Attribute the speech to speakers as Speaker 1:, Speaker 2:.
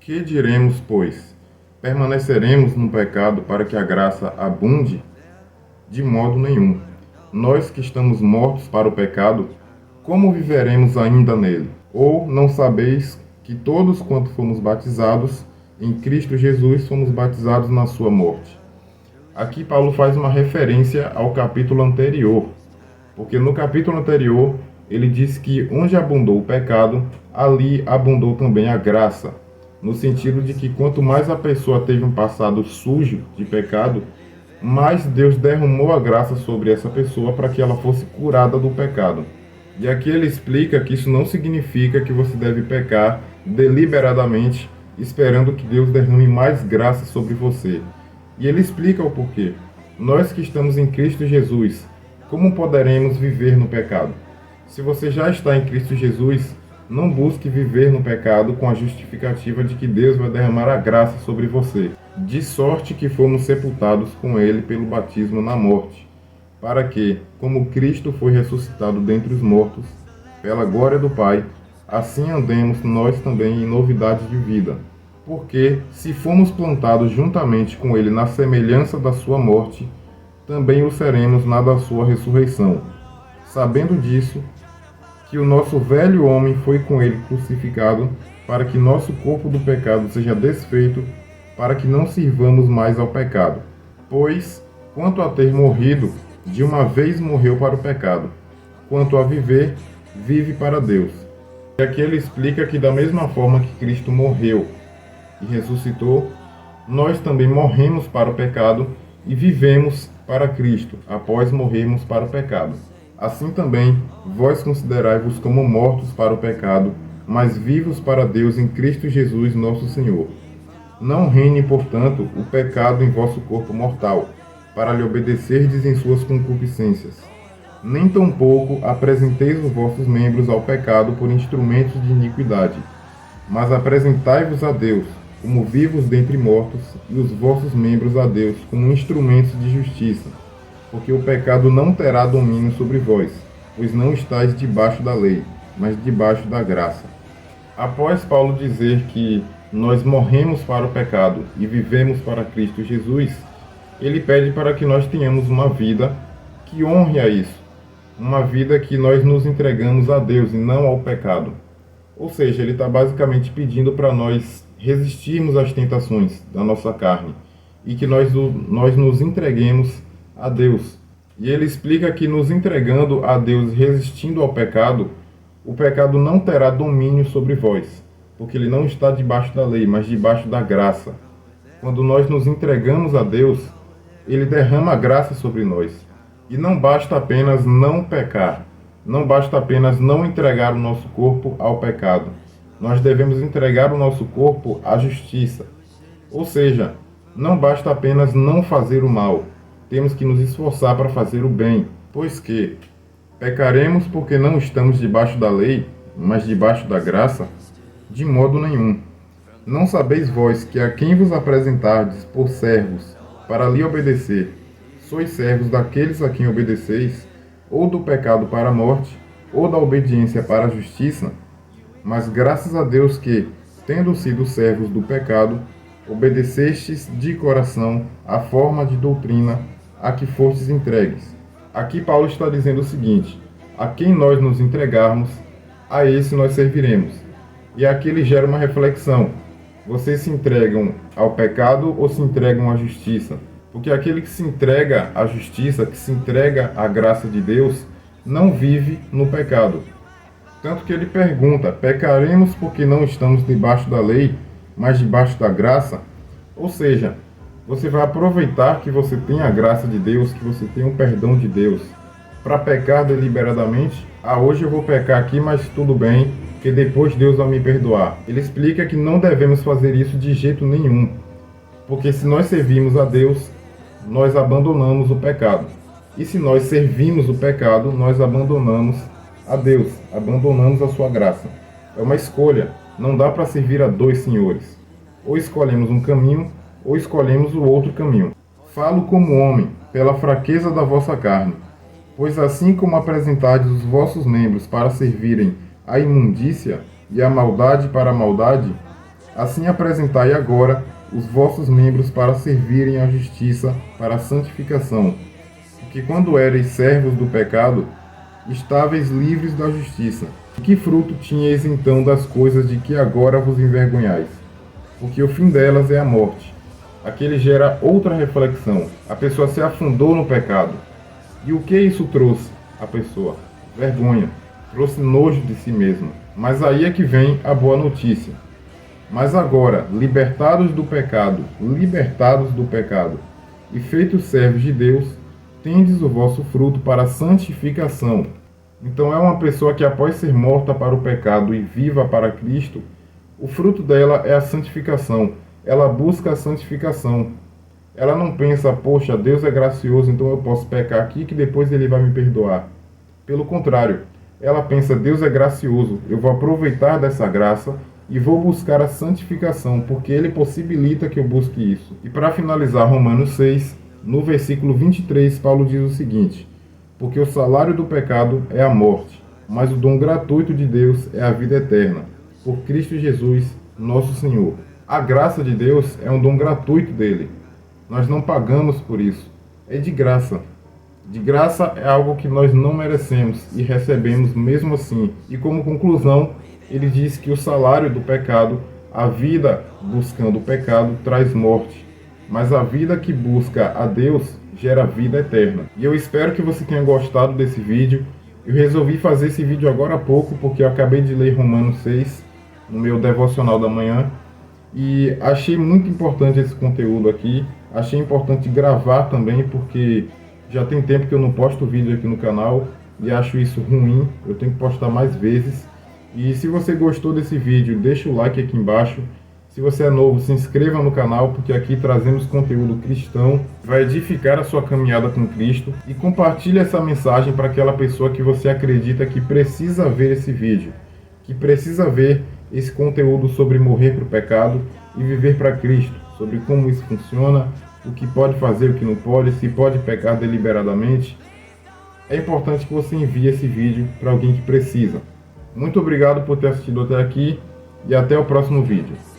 Speaker 1: Que diremos, pois? Permaneceremos no pecado para que a graça abunde? De modo nenhum. Nós que estamos mortos para o pecado, como viveremos ainda nele? Ou não sabeis que todos quanto fomos batizados em Cristo Jesus fomos batizados na sua morte? Aqui Paulo faz uma referência ao capítulo anterior, porque no capítulo anterior ele diz que onde abundou o pecado, ali abundou também a graça, no sentido de que quanto mais a pessoa teve um passado sujo de pecado, mais Deus derramou a graça sobre essa pessoa para que ela fosse curada do pecado. E aqui ele explica que isso não significa que você deve pecar deliberadamente, esperando que Deus derrame mais graça sobre você. E ele explica o porquê. Nós que estamos em Cristo Jesus, como poderemos viver no pecado? Se você já está em Cristo Jesus, não busque viver no pecado com a justificativa de que Deus vai derramar a graça sobre você, de sorte que fomos sepultados com Ele pelo batismo na morte, para que, como Cristo foi ressuscitado dentre os mortos, pela glória do Pai, assim andemos nós também em novidade de vida. Porque, se fomos plantados juntamente com Ele na semelhança da sua morte, também o seremos na da sua ressurreição. Sabendo disso, que o nosso velho homem foi com ele crucificado, para que nosso corpo do pecado seja desfeito, para que não sirvamos mais ao pecado. Pois, quanto a ter morrido, de uma vez morreu para o pecado. Quanto a viver, vive para Deus. E aqui ele explica que da mesma forma que Cristo morreu e ressuscitou, nós também morremos para o pecado e vivemos para Cristo, após morrermos para o pecado. Assim também, vós considerai-vos como mortos para o pecado, mas vivos para Deus em Cristo Jesus nosso Senhor. Não reine, portanto, o pecado em vosso corpo mortal, para lhe obedecerdes em suas concupiscências. Nem tampouco apresenteis os vossos membros ao pecado por instrumentos de iniquidade, mas apresentai-vos a Deus, como vivos dentre mortos, e os vossos membros a Deus, como instrumentos de justiça. Porque o pecado não terá domínio sobre vós, pois não estáis debaixo da lei, mas debaixo da graça. Após Paulo dizer que nós morremos para o pecado e vivemos para Cristo Jesus, ele pede para que nós tenhamos uma vida que honre a isso, uma vida que nós nos entregamos a Deus e não ao pecado. Ou seja, ele está basicamente pedindo para nós resistirmos às tentações da nossa carne e que nós nos entreguemos a Deus. E ele explica que nos entregando a Deus, resistindo ao pecado, o pecado não terá domínio sobre vós, porque ele não está debaixo da lei, mas debaixo da graça. Quando nós nos entregamos a Deus, ele derrama a graça sobre nós. E não basta apenas não pecar, não basta apenas não entregar o nosso corpo ao pecado. Nós devemos entregar o nosso corpo à justiça. Ou seja, não basta apenas não fazer o mal, temos que nos esforçar para fazer o bem, pois que pecaremos porque não estamos debaixo da lei, mas debaixo da graça? De modo nenhum. Não sabeis vós que a quem vos apresentardes por servos para lhe obedecer, sois servos daqueles a quem obedeceis, ou do pecado para a morte, ou da obediência para a justiça? Mas graças a Deus que, tendo sido servos do pecado, obedecestes de coração a forma de doutrina a que fostes entregues. Aqui Paulo está dizendo o seguinte: a quem nós nos entregarmos, a esse nós serviremos. E aqui ele gera uma reflexão: vocês se entregam ao pecado ou se entregam à justiça? Porque aquele que se entrega à justiça, que se entrega à graça de Deus, não vive no pecado. Tanto que ele pergunta: pecaremos porque não estamos debaixo da lei, mas debaixo da graça? Ou seja, você vai aproveitar que você tem a graça de Deus, que você tem o perdão de Deus, para pecar deliberadamente? Hoje eu vou pecar aqui, mas tudo bem, que depois Deus vai me perdoar. Ele explica que não devemos fazer isso de jeito nenhum, porque se nós servimos a Deus, nós abandonamos o pecado. E se nós servimos o pecado, nós abandonamos a Deus, abandonamos a sua graça. É uma escolha, não dá para servir a dois senhores. Ou escolhemos um caminho, ou escolhemos o outro caminho. Falo como homem, pela fraqueza da vossa carne. Pois assim como apresentardes os vossos membros para servirem à imundícia e à maldade para a maldade, Assim apresentai agora os vossos membros para servirem à justiça, para a santificação. Porque quando éreis servos do pecado, estáveis livres da justiça. E que fruto tinhais então das coisas de que agora vos envergonhais? Porque o fim delas é a morte. Aqui ele gera outra reflexão. A pessoa se afundou no pecado. E o que isso trouxe à pessoa? Vergonha. Trouxe nojo de si mesma. Mas aí é que vem a boa notícia. Mas agora, libertados do pecado, e feitos servos de Deus, tendes o vosso fruto para a santificação. Então é uma pessoa que após ser morta para o pecado e viva para Cristo, o fruto dela é a santificação. Ela busca a santificação. Ela não pensa, poxa, Deus é gracioso, então eu posso pecar aqui que depois ele vai me perdoar. Pelo contrário, ela pensa, Deus é gracioso, eu vou aproveitar dessa graça e vou buscar a santificação, porque ele possibilita que eu busque isso. E para finalizar Romanos 6, no versículo 23, Paulo diz o seguinte: porque o salário do pecado é a morte, mas o dom gratuito de Deus é a vida eterna, por Cristo Jesus, nosso Senhor. A graça de Deus é um dom gratuito dele. Nós não pagamos por isso. É de graça. De graça é algo que nós não merecemos e recebemos mesmo assim. E como conclusão, ele diz que o salário do pecado, a vida buscando o pecado, traz morte. Mas a vida que busca a Deus gera vida eterna. E eu espero que você tenha gostado desse vídeo. Eu resolvi fazer esse vídeo agora há pouco, porque eu acabei de ler Romanos 6 no meu devocional da manhã. E achei muito importante esse conteúdo aqui. Achei importante gravar também, porque já tem tempo que eu não posto vídeo aqui no canal e acho isso ruim. Eu tenho que postar mais vezes. E se você gostou desse vídeo, deixa o like aqui embaixo. Se você é novo, se inscreva no canal, porque aqui trazemos conteúdo cristão, vai edificar a sua caminhada com Cristo. E compartilhe essa mensagem para aquela pessoa que você acredita que precisa ver esse vídeo, que precisa ver esse conteúdo sobre morrer para o pecado e viver para Cristo, sobre como isso funciona, o que pode fazer, o que não pode, se pode pecar deliberadamente. É importante que você envie esse vídeo para alguém que precisa. Muito obrigado por ter assistido até aqui e até o próximo vídeo.